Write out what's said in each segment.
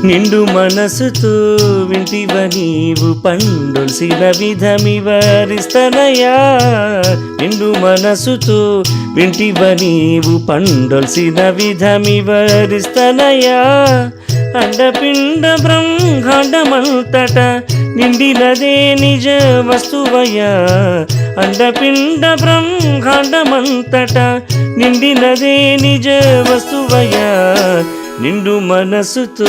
నిండు మనసుతో వింటివ నీవు పండొల్సిన విధమివరిస్తనయా. నిండు మనసుతో వింటివ నీవు పండొల్సిన విధమివరిస్తనయా. అండపిండ బ్రహ్మాండమంతట నిండినదే నిజ వస్తువయా. అండపిండ బ్రహ్మాండమంతట నిండినదే నిజ వస్తువయా. నిండు మనసుతో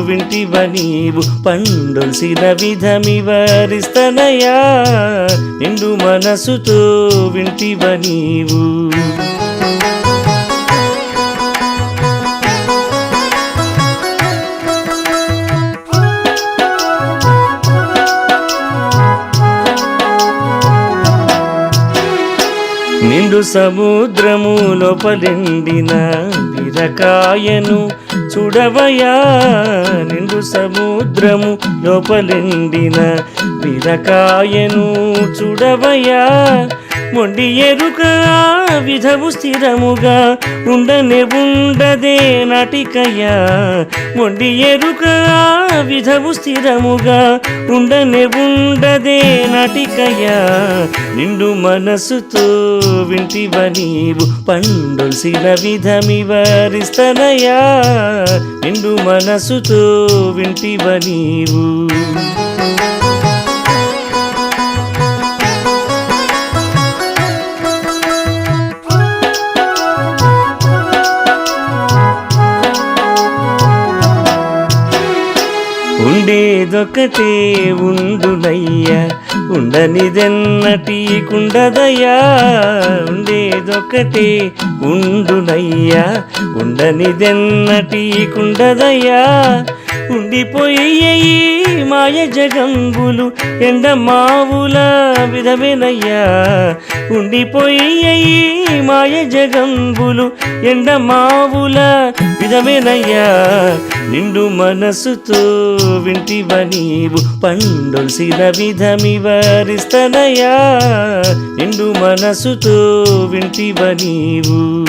వింటివ నీవు పండొల్సిన విధమివరిస్తనయా. నిండు మనసుతో వింటివ నీవు. నిండు సముద్రము లోపలిండిన బీరకాయను చూడవయా. నిండు సముద్రము లోపలిండిన బీరకాయను చూడవయా. మొండి ఎరుక విధవు స్థిరముగా ఉండనే ఉండదే నాటికయా. మొండి ఎరుక విధవు స్థిరముగా ఉండనే ఉండదే నాటికయా. నిండు మనసుతో వింటివ నీవు పండొల్సిన విధమివరిస్తనయా. నిండు మనసుతో వింటివ నీవు. ఉండేదొకటే ఉండునయ్యా, ఉండనిదెన్నటి కుండదయ్యా. ఉండేదొకటే ఉండునయ్యా, ఉండనిదెన్నటి కుండదయ్యా. ఉండిపోయే మాయ జగంబులు ఎండమావుల విధమేనయ్యా. ఉండిపోయే మాయ జగంబులు ఎండమావుల విధమేనయ్యా. నిండు మనసుతో వింటివ నీవు పండొల్సిన విధమివరిస్తనయా. నిండు మనసుతో వింటివ నీవు.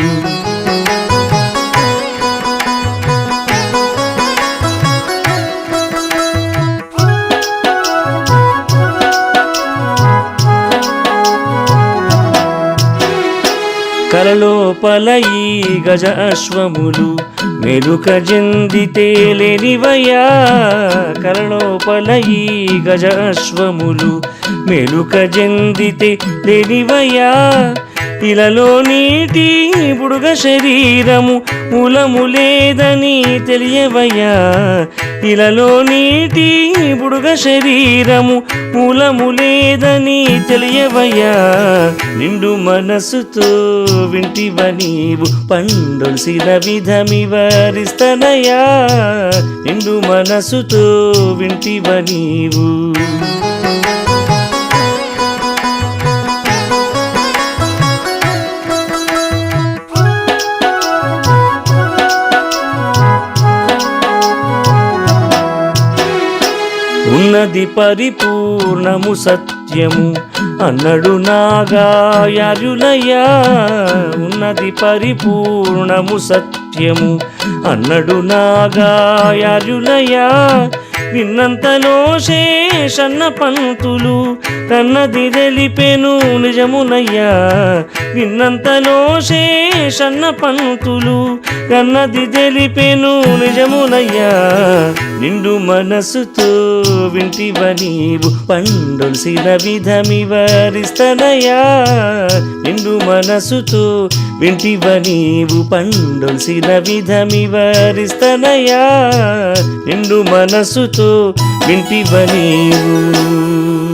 కలలోపల ఈ గజ అశ్వములు మెరుక జందితే లేనివయ్యా. కలలోపల ఈ గజ అశ్వములు మెరుక జందితే లేనివయ్యా. ఇలలో నీటి బుడుగ శరీరము మూలము లేదని తెలియవయ్యా. ఇలలో నీటి బుడుగ శరీరము మూలము లేదని తెలియవయ్యా. నిండు మనసుతో వింటివ నీవు పండొల్సిన విధమివరిస్తనయా. నిండు మనసుతో వింటివ నీవు. ఉన్నది పరిపూర్ణము సత్యము అన్నడు నాగార్యులయ్యా. ఉన్నది పరిపూర్ణము సత్యము అన్నడు నాగార్యులయ్యా. విన్నంతలో శేషన్న పంతులు కన్నది తెలిపెను నిజమునయ్యా. విన్నంతలో శేషన్న పంతులు కన్నది తెలిపెను నిజమునయ్యా. నిండు మనసుతో వింటివ నీవు పండొల్సిన విధమివరిస్తనయా. నిండు మనసుతో వింటివ నీవు పండొల్సిన విధమివరిస్తనయా. నిండు మనసుతో వింటివ నీవు.